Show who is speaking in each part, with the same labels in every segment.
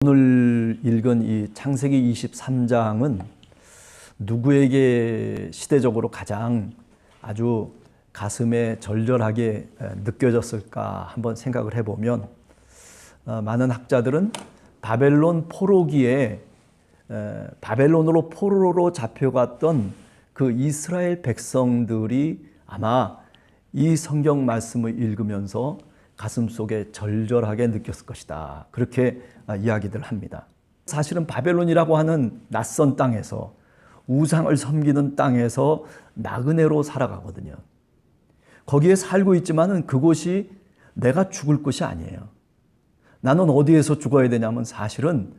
Speaker 1: 오늘 읽은 이 창세기 23장은 누구에게 시대적으로 가장 아주 가슴에 절절하게 느껴졌을까 한번 생각을 해보면, 많은 학자들은 바벨론 포로기에 바벨론으로 포로로 잡혀갔던 그 이스라엘 백성들이 아마 이 성경 말씀을 읽으면서 가슴속에 절절하게 느꼈을 것이다, 그렇게 이야기들 합니다. 사실은 바벨론이라고 하는 낯선 땅에서, 우상을 섬기는 땅에서 나그네로 살아가거든요. 거기에 살고 있지만은 그곳이 내가 죽을 곳이 아니에요. 나는 어디에서 죽어야 되냐면 사실은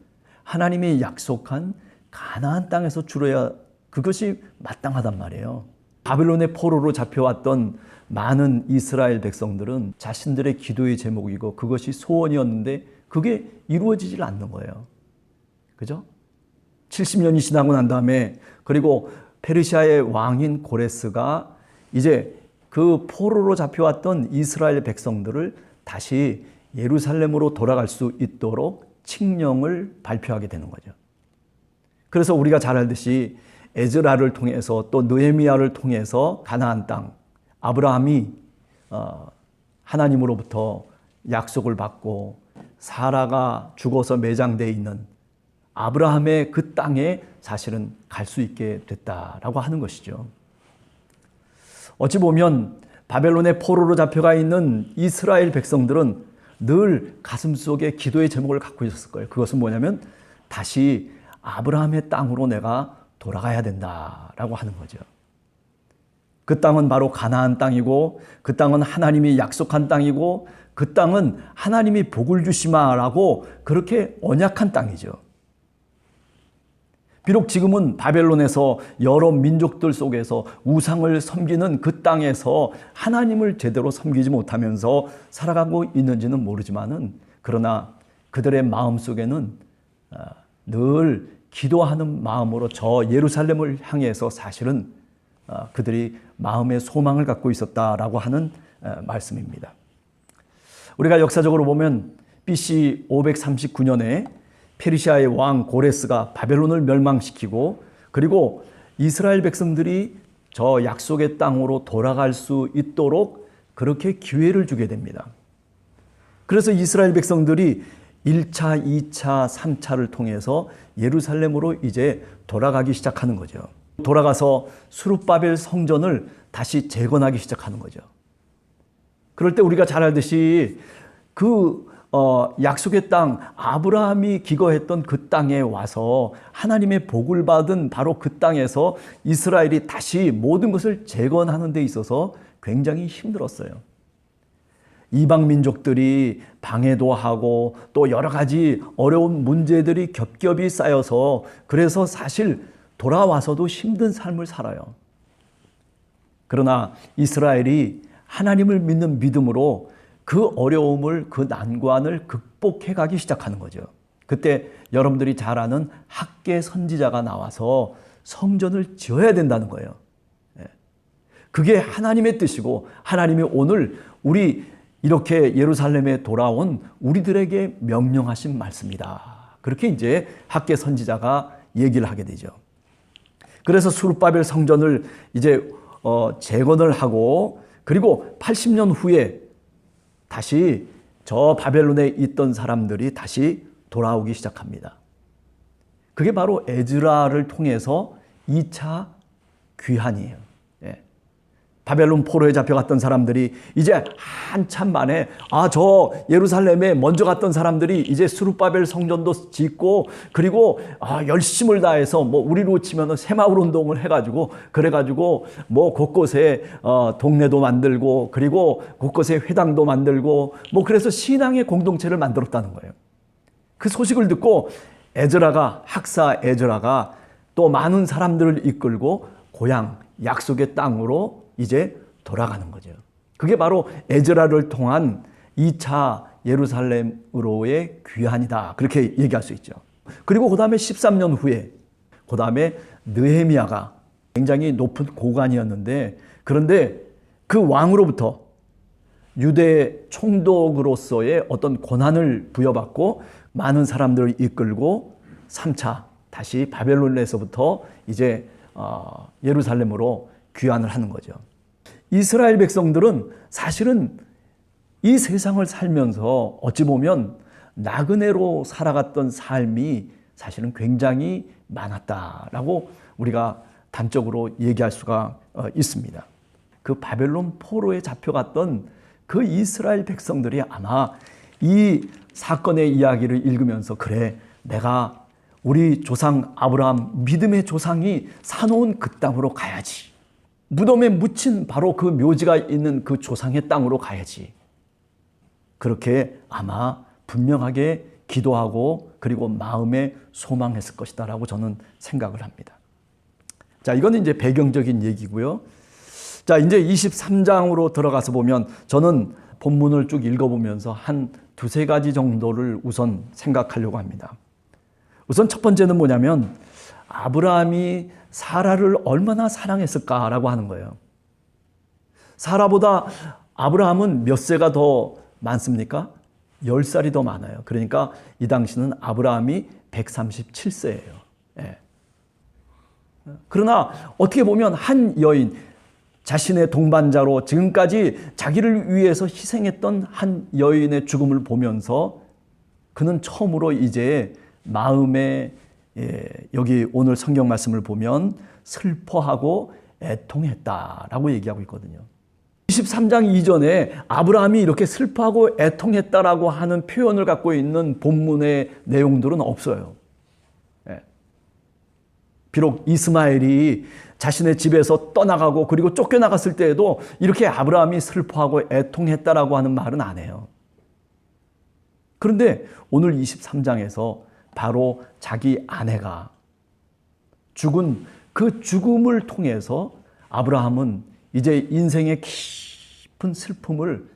Speaker 1: 하나님이 약속한 가나안 땅에서 죽어야 그것이 마땅하단 말이에요. 바벨론의 포로로 잡혀왔던 많은 이스라엘 백성들은 자신들의 기도의 제목이고 그것이 소원이었는데 그게 이루어지질 않는 거예요. 그죠? 70년이 지나고 난 다음에, 그리고 페르시아의 왕인 고레스가 이제 그 포로로 잡혀왔던 이스라엘 백성들을 다시 예루살렘으로 돌아갈 수 있도록 칙령을 발표하게 되는 거죠. 그래서 우리가 잘 알듯이 에즈라를 통해서 또 느헤미야를 통해서 가나안 땅, 아브라함이 하나님으로부터 약속을 받고 사라가 죽어서 매장되어 있는 아브라함의 그 땅에 사실은 갈 수 있게 됐다라고 하는 것이죠. 어찌 보면 바벨론의 포로로 잡혀가 있는 이스라엘 백성들은 늘 가슴속에 기도의 제목을 갖고 있었을 거예요. 그것은 뭐냐면 다시 아브라함의 땅으로 내가 돌아가야 된다라고 하는 거죠. 그 땅은 바로 가나안 땅이고, 그 땅은 하나님이 약속한 땅이고, 그 땅은 하나님이 복을 주시마라고 그렇게 언약한 땅이죠. 비록 지금은 바벨론에서 여러 민족들 속에서 우상을 섬기는 그 땅에서 하나님을 제대로 섬기지 못하면서 살아가고 있는지는 모르지만은, 그러나 그들의 마음 속에는 늘 기도하는 마음으로 저 예루살렘을 향해서 사실은 그들이 마음의 소망을 갖고 있었다라고 하는 말씀입니다. 우리가 역사적으로 보면 BC 539년에 페르시아의 왕 고레스가 바벨론을 멸망시키고, 그리고 이스라엘 백성들이 저 약속의 땅으로 돌아갈 수 있도록 그렇게 기회를 주게 됩니다. 그래서 이스라엘 백성들이 1차, 2차, 3차를 통해서 예루살렘으로 이제 돌아가기 시작하는 거죠. 돌아가서 수룹바벨 성전을 다시 재건하기 시작하는 거죠. 그럴 때 우리가 잘 알듯이 그 약속의 땅, 아브라함이 기거했던 그 땅에 와서 하나님의 복을 받은 바로 그 땅에서 이스라엘이 다시 모든 것을 재건하는 데 있어서 굉장히 힘들었어요. 이방 민족들이 방해도 하고 또 여러 가지 어려운 문제들이 겹겹이 쌓여서, 그래서 사실 돌아와서도 힘든 삶을 살아요. 그러나 이스라엘이 하나님을 믿는 믿음으로 그 어려움을, 그 난관을 극복해 가기 시작하는 거죠. 그때 여러분들이 잘 아는 학개 선지자가 나와서 성전을 지어야 된다는 거예요. 그게 하나님의 뜻이고, 하나님이 오늘 우리 이렇게 예루살렘에 돌아온 우리들에게 명령하신 말씀이다, 그렇게 이제 학개 선지자가 얘기를 하게 되죠. 그래서 수룹바벨 성전을 이제 재건을 하고, 그리고 80년 후에 다시 저 바벨론에 있던 사람들이 다시 돌아오기 시작합니다. 그게 바로 에즈라를 통해서 2차 귀환이에요. 바벨론 포로에 잡혀갔던 사람들이 이제 한참 만에, 저 예루살렘에 먼저 갔던 사람들이 이제 수룹바벨 성전도 짓고, 그리고 열심을 다해서 우리로 치면 새마을 운동을 해가지고, 그래가지고 곳곳에 동네도 만들고, 그리고 곳곳에 회당도 만들고, 그래서 신앙의 공동체를 만들었다는 거예요. 그 소식을 듣고 학사 에즈라가 또 많은 사람들을 이끌고 고향 약속의 땅으로 이제 돌아가는 거죠. 그게 바로 에즈라를 통한 2차 예루살렘으로의 귀환이다, 그렇게 얘기할 수 있죠. 그리고 그 다음에 13년 후에, 그 다음에 느헤미야가 굉장히 높은 고관이었는데, 그런데 그 왕으로부터 유대 총독으로서의 어떤 권한을 부여받고, 많은 사람들을 이끌고 3차 다시 바벨론에서부터 이제 예루살렘으로 귀환을 하는 거죠. 이스라엘 백성들은 사실은 이 세상을 살면서 어찌 보면 나그네로 살아갔던 삶이 사실은 굉장히 많았다라고 우리가 단적으로 얘기할 수가 있습니다. 그 바벨론 포로에 잡혀갔던 그 이스라엘 백성들이 아마 이 사건의 이야기를 읽으면서 그래, 내가 우리 조상 아브라함 믿음의 조상이 사놓은 그 땅으로 가야지. 무덤에 묻힌 바로 그 묘지가 있는 그 조상의 땅으로 가야지. 그렇게 아마 분명하게 기도하고 그리고 마음에 소망했을 것이다라고 저는 생각을 합니다. 자, 이거는 이제 배경적인 얘기고요. 자, 이제 23장으로 들어가서 보면 저는 본문을 쭉 읽어보면서 한 두세 가지 정도를 우선 생각하려고 합니다. 우선 첫 번째는 뭐냐면 아브라함이 사라를 얼마나 사랑했을까라고 하는 거예요. 사라보다 아브라함은 몇 세가 더 많습니까? 10살이 더 많아요. 그러니까 이 당시는 아브라함이 137세예요. 예. 그러나 어떻게 보면 한 여인, 자신의 동반자로 지금까지 자기를 위해서 희생했던 한 여인의 죽음을 보면서 그는 처음으로 이제 마음에 여기 오늘 성경 말씀을 보면 슬퍼하고 애통했다라고 얘기하고 있거든요. 23장 이전에 아브라함이 이렇게 슬퍼하고 애통했다라고 하는 표현을 갖고 있는 본문의 내용들은 없어요. 비록 이스마엘이 자신의 집에서 떠나가고 그리고 쫓겨나갔을 때에도 이렇게 아브라함이 슬퍼하고 애통했다라고 하는 말은 안 해요. 그런데 오늘 23장에서 바로 자기 아내가 죽은 그 죽음을 통해서 아브라함은 이제 인생의 깊은 슬픔을,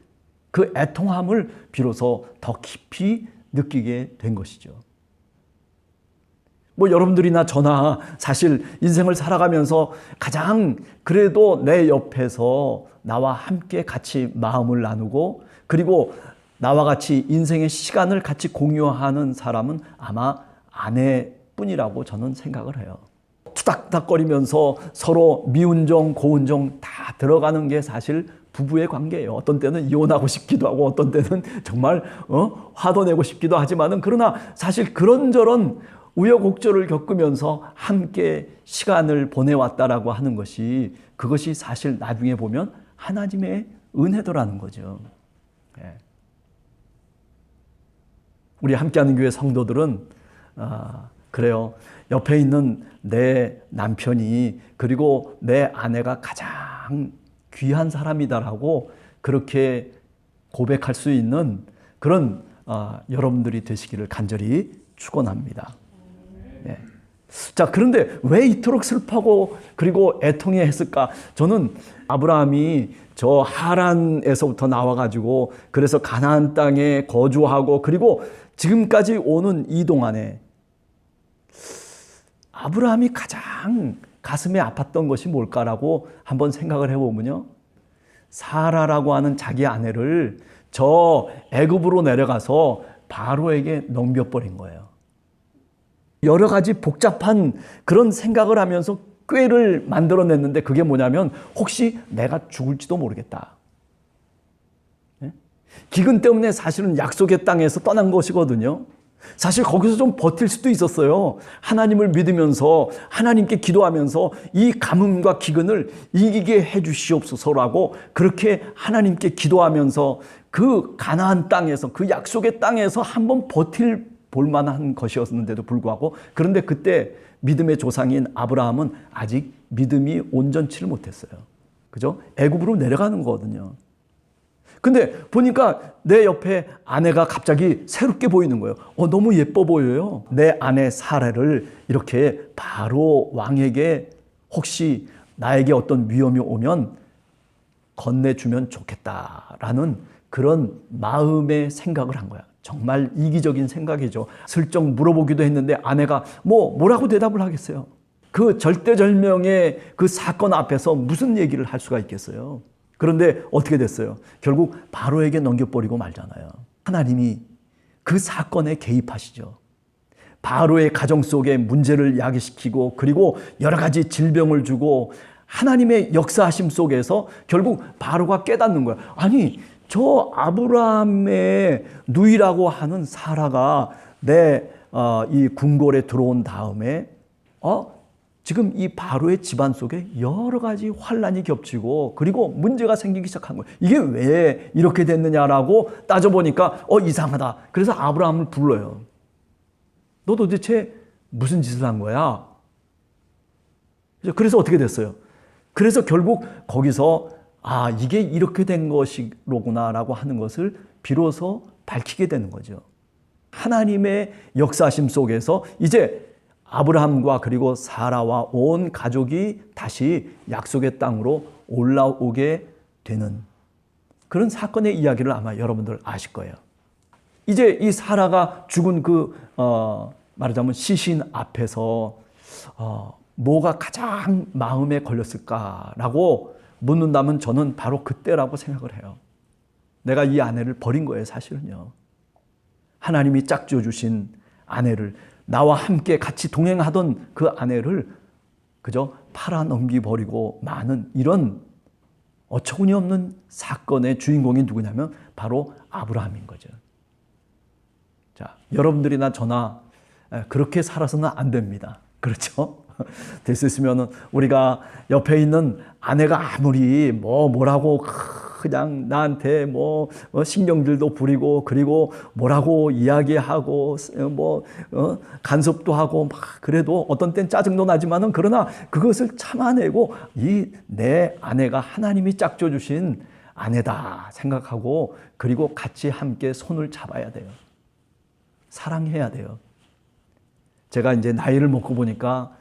Speaker 1: 그 애통함을 비로소 더 깊이 느끼게 된 것이죠. 뭐 여러분들이나 저나 사실 인생을 살아가면서 가장 그래도 내 옆에서 나와 함께 같이 마음을 나누고 그리고 나와 같이 인생의 시간을 같이 공유하는 사람은 아마 아내뿐이라고 저는 생각을 해요. 투닥투닥거리면서 서로 미운 정, 고운 정 다 들어가는 게 사실 부부의 관계예요. 어떤 때는 이혼하고 싶기도 하고 어떤 때는 정말 화도 내고 싶기도 하지만은 그러나 사실 그런저런 우여곡절을 겪으면서 함께 시간을 보내왔다라고 하는 것이 그것이 사실 나중에 보면 하나님의 은혜더라는 거죠. 네. 우리 함께하는 교회 성도들은 그래요. 옆에 있는 내 남편이 그리고 내 아내가 가장 귀한 사람이다라고 그렇게 고백할 수 있는 그런 여러분들이 되시기를 간절히 축원합니다. 네. 자, 그런데 왜 이토록 슬퍼하고 그리고 애통해 했을까? 저는 아브라함이 저 하란에서부터 나와가지고 그래서 가나안 땅에 거주하고 그리고 지금까지 오는 이 동안에 아브라함이 가장 가슴에 아팠던 것이 뭘까라고 한번 생각을 해보면요. 사라라고 하는 자기 아내를 저 애굽으로 내려가서 바로에게 넘겨버린 거예요. 여러 가지 복잡한 그런 생각을 하면서 꾀를 만들어냈는데 그게 뭐냐면 혹시 내가 죽을지도 모르겠다. 기근 때문에 사실은 약속의 땅에서 떠난 것이거든요. 사실 거기서 좀 버틸 수도 있었어요. 하나님을 믿으면서 하나님께 기도하면서 이 가뭄과 기근을 이기게 해 주시옵소서라고 그렇게 하나님께 기도하면서 그 가나안 땅에서 그 약속의 땅에서 한번 버틸 볼만한 것이었는데도 불구하고 그런데 그때 믿음의 조상인 아브라함은 아직 믿음이 온전치를 못했어요. 그죠? 애굽으로 내려가는 거거든요. 근데 보니까 내 옆에 아내가 갑자기 새롭게 보이는 거예요. 너무 예뻐 보여요. 내 아내 사라를 이렇게 바로 왕에게 혹시 나에게 어떤 위험이 오면 건네주면 좋겠다라는 그런 마음의 생각을 한 거야. 정말 이기적인 생각이죠. 슬쩍 물어보기도 했는데 아내가 뭐라고 대답을 하겠어요. 그 절대절명의 그 사건 앞에서 무슨 얘기를 할 수가 있겠어요. 그런데 어떻게 됐어요? 결국 바로에게 넘겨버리고 말잖아요. 하나님이 그 사건에 개입하시죠. 바로의 가정 속에 문제를 야기시키고 그리고 여러 가지 질병을 주고 하나님의 역사하심 속에서 결국 바로가 깨닫는 거야. 아니, 저 아브라함의 누이라고 하는 사라가 내 이 궁궐에 들어온 다음에 지금 이 바로의 집안 속에 여러 가지 환란이 겹치고 그리고 문제가 생기기 시작한 거예요. 이게 왜 이렇게 됐느냐라고 따져보니까 이상하다. 그래서 아브라함을 불러요. 너 도대체 무슨 짓을 한 거야? 그래서 어떻게 됐어요? 그래서 결국 거기서 이게 이렇게 된 것이로구나라고 하는 것을 비로소 밝히게 되는 거죠. 하나님의 역사심 속에서 이제 아브라함과 그리고 사라와 온 가족이 다시 약속의 땅으로 올라오게 되는 그런 사건의 이야기를 아마 여러분들 아실 거예요. 이제 이 사라가 죽은 말하자면 시신 앞에서 뭐가 가장 마음에 걸렸을까라고 묻는다면 저는 바로 그때라고 생각을 해요. 내가 이 아내를 버린 거예요, 사실은요. 하나님이 짝지어 주신 아내를, 나와 함께 같이 동행하던 그 아내를 그저 팔아 넘기버리고 마는 이런 어처구니 없는 사건의 주인공이 누구냐면 바로 아브라함인 거죠. 자, 여러분들이나 저나 그렇게 살아서는 안 됩니다. 그렇죠? 될 수 있으면 우리가 옆에 있는 아내가 아무리 뭐라고 그냥 나한테 신경질도 부리고 그리고 뭐라고 이야기하고 간섭도 하고 막 그래도 어떤 땐 짜증도 나지만은 그러나 그것을 참아내고 이 내 아내가 하나님이 짝져 주신 아내다 생각하고 그리고 같이 함께 손을 잡아야 돼요. 사랑해야 돼요. 제가 이제 나이를 먹고 보니까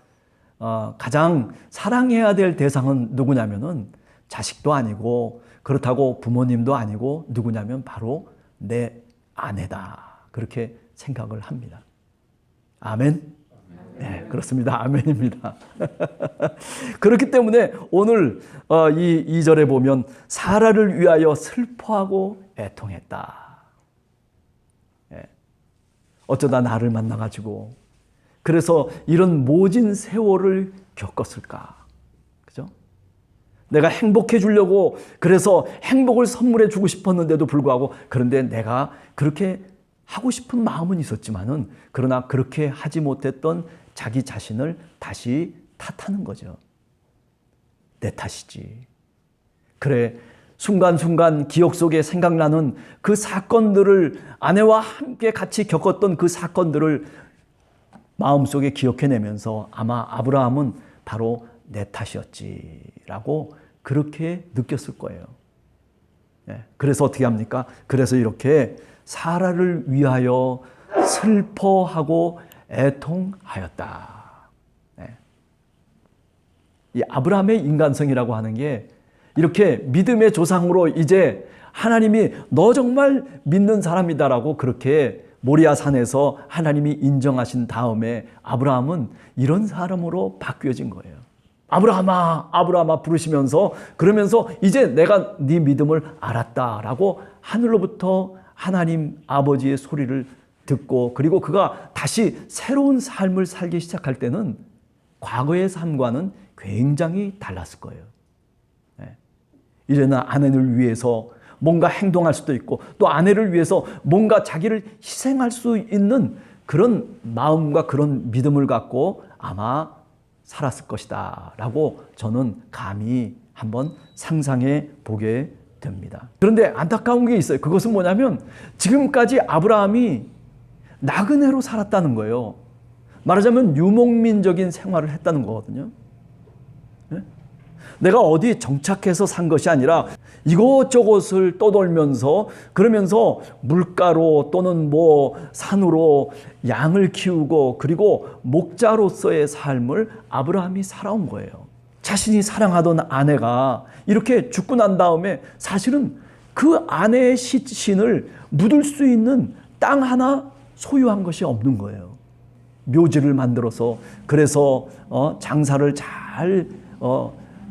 Speaker 1: 가장 사랑해야 될 대상은 누구냐면은 자식도 아니고 그렇다고 부모님도 아니고 누구냐면 바로 내 아내다. 그렇게 생각을 합니다. 아멘? 네, 그렇습니다. 아멘입니다. 그렇기 때문에 오늘 이 2절에 보면 사라를 위하여 슬퍼하고 애통했다. 네. 어쩌다 나를 만나가지고 그래서 이런 모진 세월을 겪었을까? 그죠? 내가 행복해 주려고 그래서 행복을 선물해 주고 싶었는데도 불구하고 그런데 내가 그렇게 하고 싶은 마음은 있었지만은 그러나 그렇게 하지 못했던 자기 자신을 다시 탓하는 거죠. 내 탓이지. 그래, 순간순간 기억 속에 생각나는 그 사건들을 아내와 함께 같이 겪었던 그 사건들을 마음속에 기억해내면서 아마 아브라함은 바로 내 탓이었지라고 그렇게 느꼈을 거예요. 그래서 어떻게 합니까? 그래서 이렇게 사라를 위하여 슬퍼하고 애통하였다. 이 아브라함의 인간성이라고 하는 게 이렇게 믿음의 조상으로 이제 하나님이 너 정말 믿는 사람이다라고 그렇게 모리아 산에서 하나님이 인정하신 다음에 아브라함은 이런 사람으로 바뀌어진 거예요. 아브라함아, 아브라함아 부르시면서 그러면서 이제 내가 네 믿음을 알았다라고 하늘로부터 하나님 아버지의 소리를 듣고 그리고 그가 다시 새로운 삶을 살기 시작할 때는 과거의 삶과는 굉장히 달랐을 거예요. 이제는 아내를 위해서 뭔가 행동할 수도 있고 또 아내를 위해서 뭔가 자기를 희생할 수 있는 그런 마음과 그런 믿음을 갖고 아마 살았을 것이다 라고 저는 감히 한번 상상해 보게 됩니다. 그런데 안타까운 게 있어요. 그것은 뭐냐면 지금까지 아브라함이 나그네로 살았다는 거예요. 말하자면 유목민적인 생활을 했다는 거거든요. 내가 어디 정착해서 산 것이 아니라 이곳저곳을 떠돌면서 그러면서 물가로 또는 산으로 양을 키우고 그리고 목자로서의 삶을 아브라함이 살아온 거예요. 자신이 사랑하던 아내가 이렇게 죽고 난 다음에 사실은 그 아내의 시신을 묻을 수 있는 땅 하나 소유한 것이 없는 거예요. 묘지를 만들어서 그래서 장사를 잘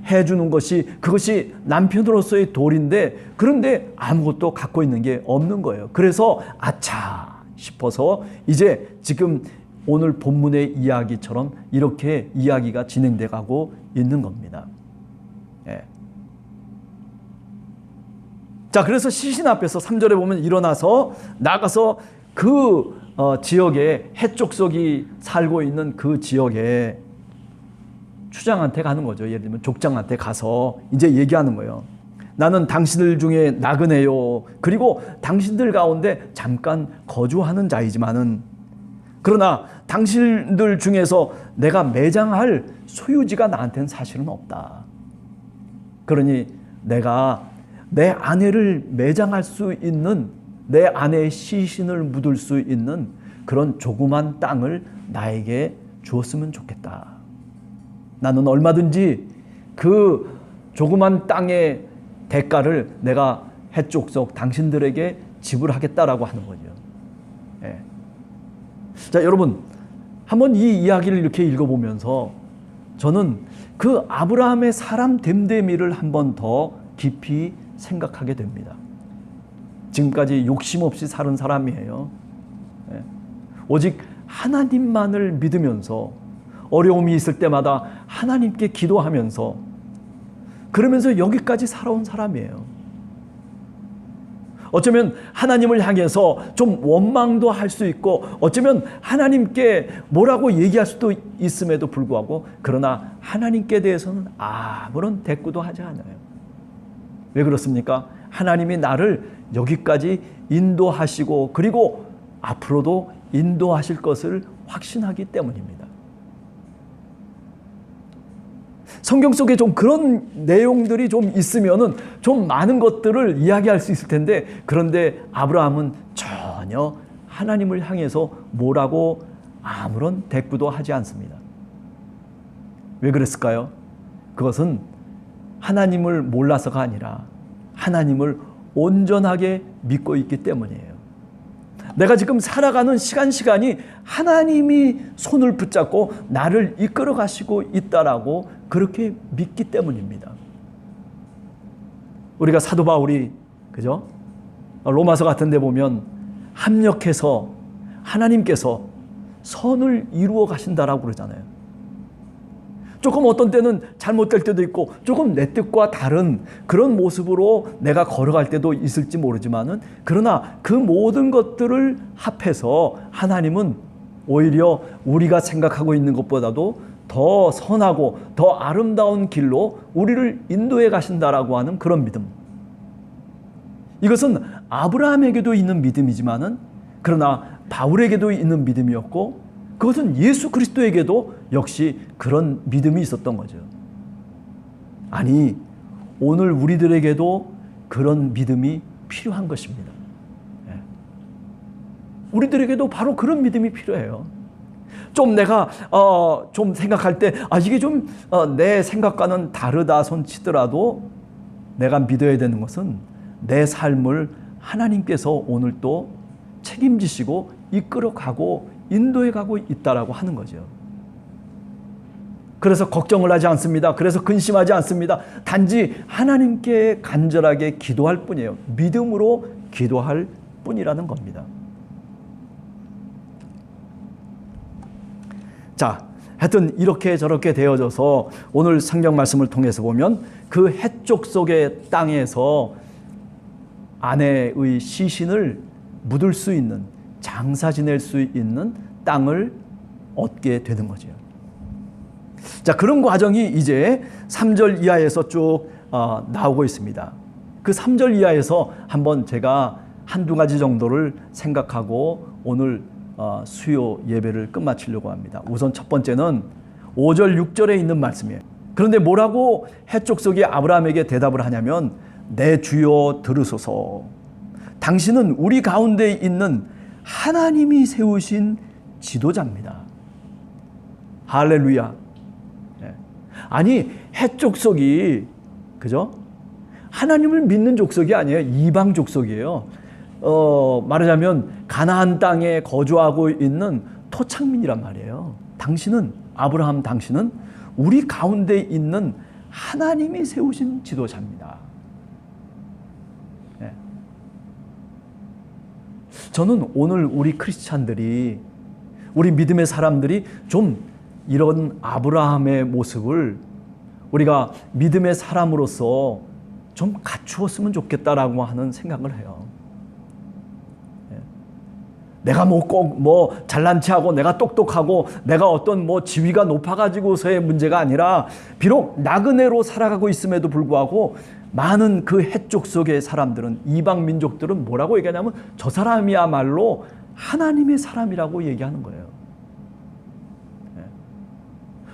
Speaker 1: 해주는 것이 그것이 남편으로서의 도리인데 그런데 아무것도 갖고 있는 게 없는 거예요. 그래서 아차 싶어서 이제 지금 오늘 본문의 이야기처럼 이렇게 이야기가 진행돼 가고 있는 겁니다. 예. 자, 그래서 시신 앞에서 3절에 보면 일어나서 나가서 그 지역에 해족속이 살고 있는 그 지역에 추장한테 가는 거죠. 예를 들면 족장한테 가서 이제 얘기하는 거예요. 나는 당신들 중에 나그네요. 그리고 당신들 가운데 잠깐 거주하는 자이지만은 그러나 당신들 중에서 내가 매장할 소유지가 나한테는 사실은 없다. 그러니 내가 내 아내를 매장할 수 있는, 내 아내의 시신을 묻을 수 있는 그런 조그만 땅을 나에게 주었으면 좋겠다. 나는 얼마든지 그 조그만 땅의 대가를 내가 해족속 당신들에게 지불하겠다라고 하는 거죠. 예. 자, 여러분, 한번 이 이야기를 이렇게 읽어보면서 저는 그 아브라함의 사람 됨됨이를 한번 더 깊이 생각하게 됩니다. 지금까지 욕심 없이 사는 사람이에요. 예. 오직 하나님만을 믿으면서 어려움이 있을 때마다 하나님께 기도하면서 그러면서 여기까지 살아온 사람이에요. 어쩌면 하나님을 향해서 좀 원망도 할 수 있고 어쩌면 하나님께 뭐라고 얘기할 수도 있음에도 불구하고 그러나 하나님께 대해서는 아무런 대꾸도 하지 않아요. 왜 그렇습니까? 하나님이 나를 여기까지 인도하시고 그리고 앞으로도 인도하실 것을 확신하기 때문입니다. 성경 속에 좀 그런 내용들이 좀 있으면은 좀 많은 것들을 이야기할 수 있을 텐데 그런데 아브라함은 전혀 하나님을 향해서 뭐라고 아무런 대꾸도 하지 않습니다. 왜 그랬을까요? 그것은 하나님을 몰라서가 아니라 하나님을 온전하게 믿고 있기 때문이에요. 내가 지금 살아가는 시간이 하나님이 손을 붙잡고 나를 이끌어 가시고 있다라고 그렇게 믿기 때문입니다. 우리가 사도 바울이 그죠? 로마서 같은 데 보면 합력해서 하나님께서 선을 이루어 가신다라고 그러잖아요. 조금 어떤 때는 잘못될 때도 있고 조금 내 뜻과 다른 그런 모습으로 내가 걸어갈 때도 있을지 모르지만은 그러나 그 모든 것들을 합해서 하나님은 오히려 우리가 생각하고 있는 것보다도 더 선하고 더 아름다운 길로 우리를 인도해 가신다라고 하는 그런 믿음. 이것은 아브라함에게도 있는 믿음이지만은 그러나 바울에게도 있는 믿음이었고 그것은 예수 그리스도에게도 역시 그런 믿음이 있었던 거죠. 아니, 오늘 우리들에게도 그런 믿음이 필요한 것입니다. 우리들에게도 바로 그런 믿음이 필요해요. 좀 내가 좀 생각할 때 이게 좀 내 생각과는 다르다 손치더라도 내가 믿어야 되는 것은 내 삶을 하나님께서 오늘 또 책임지시고 이끌어가고 인도해가고 있다라고 하는 거죠. 그래서 걱정을 하지 않습니다. 그래서 근심하지 않습니다. 단지 하나님께 간절하게 기도할 뿐이에요. 믿음으로 기도할 뿐이라는 겁니다. 자, 하여튼 이렇게 저렇게 되어져서 오늘 성경 말씀을 통해서 보면 그 해쪽 속의 땅에서 아내의 시신을 묻을 수 있는, 장사 지낼 수 있는 땅을 얻게 되는 거죠. 자, 그런 과정이 이제 3절 이하에서 쭉 나오고 있습니다. 그 3절 이하에서 한번 제가 한두 가지 정도를 생각하고 오늘 수요 예배를 끝마치려고 합니다. 우선 첫 번째는 5절 6절에 있는 말씀이에요. 그런데 뭐라고 해족속이 아브라함에게 대답을 하냐면 내 주여 들으소서, 당신은 우리 가운데 있는 하나님이 세우신 지도자입니다. 할렐루야. 아니, 해족속이 그죠? 하나님을 믿는 족속이 아니에요. 이방 족속이에요. 말하자면 가나안 땅에 거주하고 있는 토착민이란 말이에요. 당신은, 아브라함 당신은 우리 가운데 있는 하나님이 세우신 지도자입니다. 저는 오늘 우리 크리스찬들이, 우리 믿음의 사람들이 좀 이런 아브라함의 모습을 우리가 믿음의 사람으로서 좀 갖추었으면 좋겠다라고 하는 생각을 해요. 내가 꼭 잘난 체하고 내가 똑똑하고 내가 어떤 지위가 높아가지고서의 문제가 아니라, 비록 나그네로 살아가고 있음에도 불구하고 많은 그 해쪽 속의 사람들은, 이방 민족들은 뭐라고 얘기하냐면 저 사람이야말로 하나님의 사람이라고 얘기하는 거예요.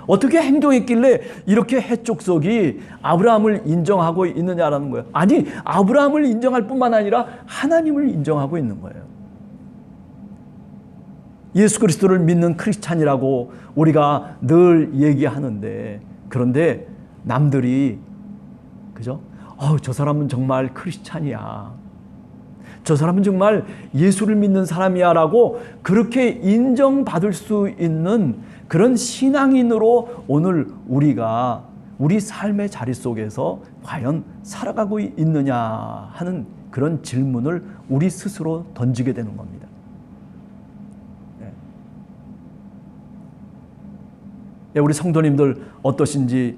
Speaker 1: 어떻게 행동했길래 이렇게 해쪽 속이 아브라함을 인정하고 있느냐라는 거예요. 아니, 아브라함을 인정할 뿐만 아니라 하나님을 인정하고 있는 거예요. 예수 그리스도를 믿는 크리스찬이라고 우리가 늘 얘기하는데, 그런데 남들이, 그죠? 저 사람은 정말 크리스찬이야, 저 사람은 정말 예수를 믿는 사람이야 라고 그렇게 인정받을 수 있는 그런 신앙인으로 오늘 우리가 우리 삶의 자리 속에서 과연 살아가고 있느냐 하는 그런 질문을 우리 스스로 던지게 되는 겁니다. 우리 성도님들 어떠신지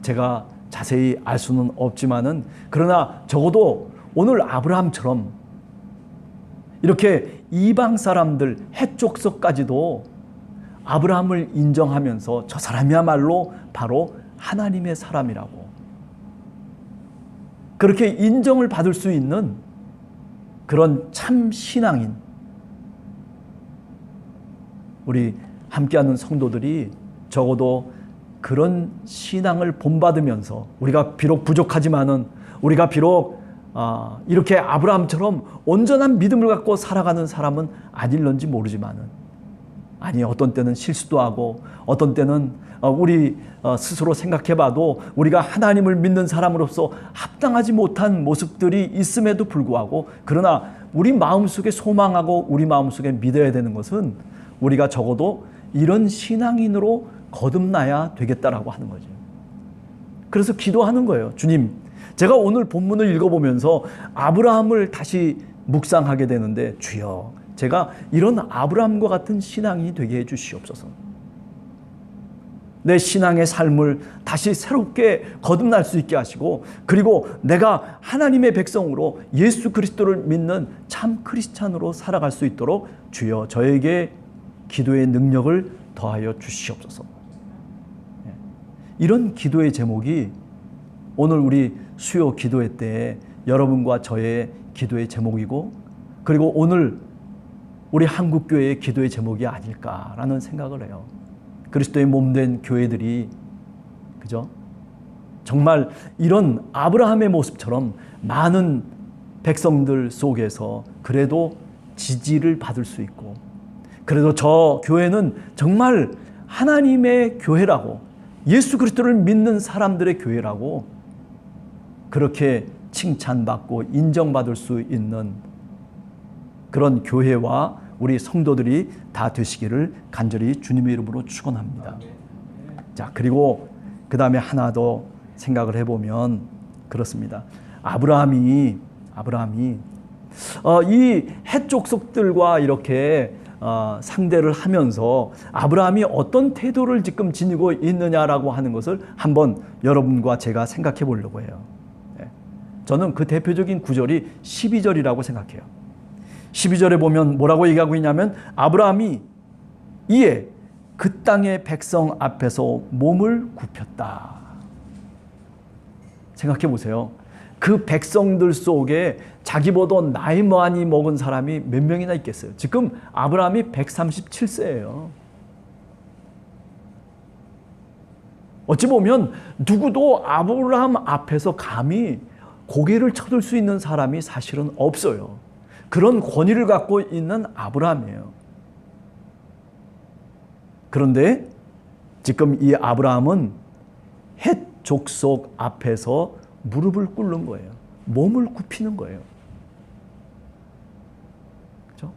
Speaker 1: 제가 자세히 알 수는 없지만은, 그러나 적어도 오늘 아브라함처럼 이렇게 이방 사람들 해족속까지도 아브라함을 인정하면서 저 사람이야말로 바로 하나님의 사람이라고 그렇게 인정을 받을 수 있는 그런 참 신앙인, 우리 함께하는 성도들이 적어도 그런 신앙을 본받으면서, 우리가 비록 부족하지만은, 우리가 비록 이렇게 아브라함처럼 온전한 믿음을 갖고 살아가는 사람은 아닐런지 모르지만은, 아니 어떤 때는 실수도 하고 어떤 때는 우리 스스로 생각해봐도 우리가 하나님을 믿는 사람으로서 합당하지 못한 모습들이 있음에도 불구하고, 그러나 우리 마음속에 소망하고 우리 마음속에 믿어야 되는 것은 우리가 적어도 이런 신앙인으로 거듭나야 되겠다라고 하는 거죠. 그래서 기도하는 거예요. 주님, 제가 오늘 본문을 읽어보면서 아브라함을 다시 묵상하게 되는데, 주여, 제가 이런 아브라함과 같은 신앙이 되게 해 주시옵소서. 내 신앙의 삶을 다시 새롭게 거듭날 수 있게 하시고, 그리고 내가 하나님의 백성으로 예수 그리스도를 믿는 참 크리스찬으로 살아갈 수 있도록 주여 저에게 기도의 능력을 더하여 주시옵소서. 이런 기도의 제목이 오늘 우리 수요 기도회 때 여러분과 저의 기도의 제목이고, 그리고 오늘 우리 한국교회의 기도의 제목이 아닐까라는 생각을 해요. 그리스도의 몸된 교회들이, 그죠? 정말 이런 아브라함의 모습처럼 많은 백성들 속에서 그래도 지지를 받을 수 있고, 그래도 저 교회는 정말 하나님의 교회라고, 예수 그리스도를 믿는 사람들의 교회라고 그렇게 칭찬받고 인정받을 수 있는 그런 교회와 우리 성도들이 다 되시기를 간절히 주님의 이름으로 축원합니다. 자, 그리고 그 다음에 하나 더 생각을 해보면 그렇습니다. 아브라함이 이 해족속들과 이렇게 상대를 하면서 아브라함이 어떤 태도를 지금 지니고 있느냐라고 하는 것을 한번 여러분과 제가 생각해 보려고 해요. 저는 그 대표적인 구절이 12절이라고 생각해요. 12절에 보면 뭐라고 얘기하고 있냐면, 아브라함이 이에 그 땅의 백성 앞에서 몸을 굽혔다. 생각해 보세요. 그 백성들 속에 자기보다 나이 많이 먹은 사람이 몇 명이나 있겠어요? 지금 아브라함이 137세예요. 어찌 보면 누구도 아브라함 앞에서 감히 고개를 쳐들 수 있는 사람이 사실은 없어요. 그런 권위를 갖고 있는 아브라함이에요. 그런데 지금 이 아브라함은 헷 족속 앞에서 무릎을 꿇는 거예요. 몸을 굽히는 거예요. 그렇죠?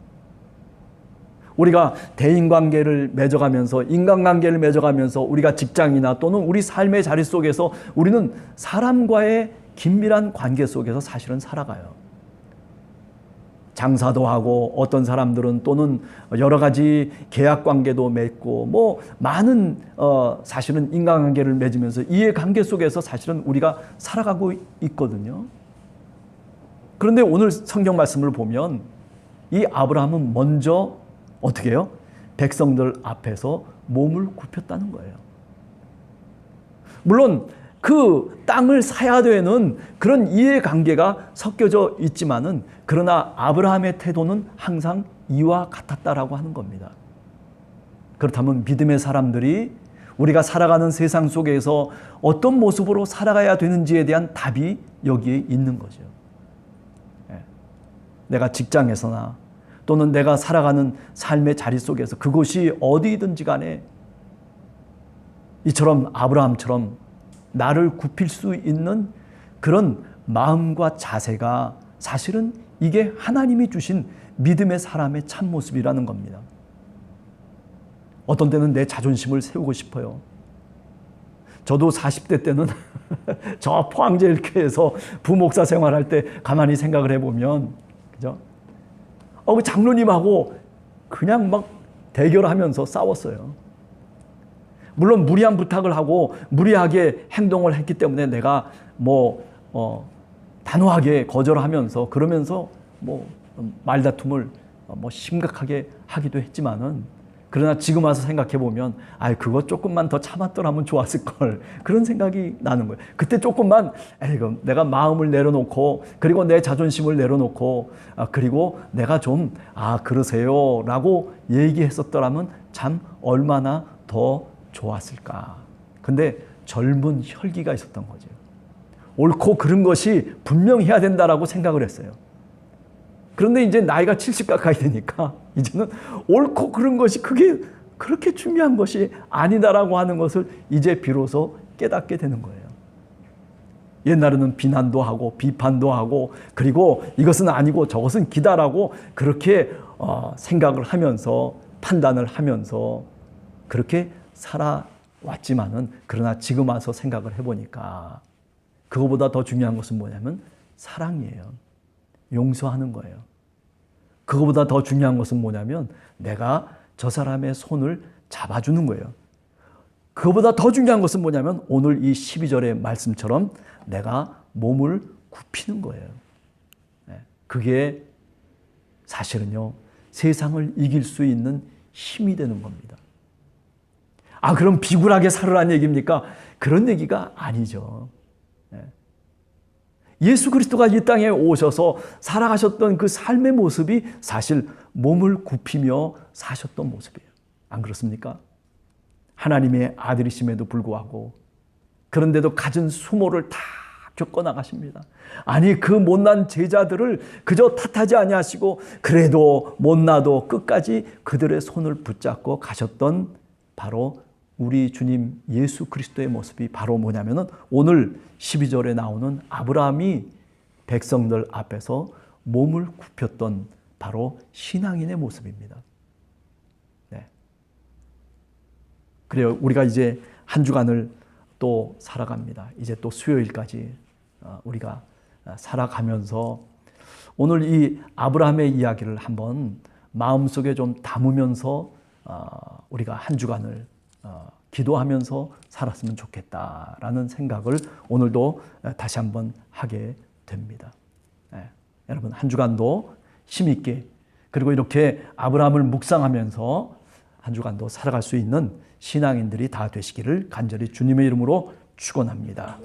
Speaker 1: 우리가 대인관계를 맺어가면서, 인간관계를 맺어가면서, 우리가 직장이나 또는 우리 삶의 자리 속에서 우리는 사람과의 긴밀한 관계 속에서 사실은 살아가요. 장사도 하고 어떤 사람들은 또는 여러 가지 계약 관계도 맺고 뭐 많은 사실은 인간관계를 맺으면서 이해관계 속에서 사실은 우리가 살아가고 있거든요. 그런데 오늘 성경 말씀을 보면 이 아브라함은 먼저 어떻게 해요? 백성들 앞에서 몸을 굽혔다는 거예요. 물론 그 땅을 사야 되는 그런 이해관계가 섞여져 있지만은 그러나 아브라함의 태도는 항상 이와 같았다라고 하는 겁니다. 그렇다면 믿음의 사람들이 우리가 살아가는 세상 속에서 어떤 모습으로 살아가야 되는지에 대한 답이 여기에 있는 거죠. 내가 직장에서나 또는 내가 살아가는 삶의 자리 속에서 그곳이 어디든지 간에 이처럼 아브라함처럼 나를 굽힐 수 있는 그런 마음과 자세가 사실은 이게 하나님이 주신 믿음의 사람의 참모습이라는 겁니다. 어떤 때는 내 자존심을 세우고 싶어요. 저도 40대 때는 저 포항제일교회에서 부목사 생활할 때 가만히 생각을 해보면 그죠? 그 장로님하고 그냥 막 대결하면서 싸웠어요. 물론 무리한 부탁을 하고 무리하게 행동을 했기 때문에 내가 단호하게 거절하면서 그러면서 말다툼을 심각하게 하기도 했지만은 그러나 지금 와서 생각해 보면 그거 조금만 더 참았더라면 좋았을 걸 그런 생각이 나는 거예요. 그때 조금만 내가 마음을 내려놓고 그리고 내 자존심을 내려놓고 그리고 내가 좀 그러세요라고 얘기했었더라면 참 얼마나 더 좋았을까. 근데 젊은 혈기가 있었던 거죠. 옳고 그른 것이 분명해야 된다라고 생각을 했어요. 그런데 이제 나이가 70 가까이 되니까 이제는 옳고 그른 것이 그게 그렇게 중요한 것이 아니다라고 하는 것을 이제 비로소 깨닫게 되는 거예요. 옛날에는 비난도 하고 비판도 하고 그리고 이것은 아니고 저것은 기다라고 그렇게 생각을 하면서 판단을 하면서 그렇게 살아왔지만은 그러나 지금 와서 생각을 해보니까 그거보다 더 중요한 것은 뭐냐면 사랑이에요. 용서하는 거예요. 그거보다 더 중요한 것은 뭐냐면 내가 저 사람의 손을 잡아주는 거예요. 그거보다 더 중요한 것은 뭐냐면 오늘 이 12절의 말씀처럼 내가 몸을 굽히는 거예요. 그게 사실은요 세상을 이길 수 있는 힘이 되는 겁니다. 그럼 비굴하게 살으라는 얘기입니까? 그런 얘기가 아니죠. 예수 그리스도가 이 땅에 오셔서 살아가셨던 그 삶의 모습이 사실 몸을 굽히며 사셨던 모습이에요. 안 그렇습니까? 하나님의 아들이심에도 불구하고 그런데도 갖은 수모를 다 겪어나가십니다. 아니 그 못난 제자들을 그저 탓하지 아니하시고 그래도 못나도 끝까지 그들의 손을 붙잡고 가셨던 바로 우리 주님 예수 그리스도의 모습이 바로 뭐냐면은 오늘 12절에 나오는 아브라함이 백성들 앞에서 몸을 굽혔던 바로 신앙인의 모습입니다. 그래요. 우리가 이제 한 주간을 또 살아갑니다. 이제 또 수요일까지 우리가 살아가면서 오늘 이 아브라함의 이야기를 한번 마음속에 좀 담으면서 우리가 한 주간을 기도하면서 살았으면 좋겠다라는 생각을 오늘도 다시 한번 하게 됩니다. 여러분 한 주간도 힘있게 그리고 이렇게 아브라함을 묵상하면서 한 주간도 살아갈 수 있는 신앙인들이 다 되시기를 간절히 주님의 이름으로 축원합니다.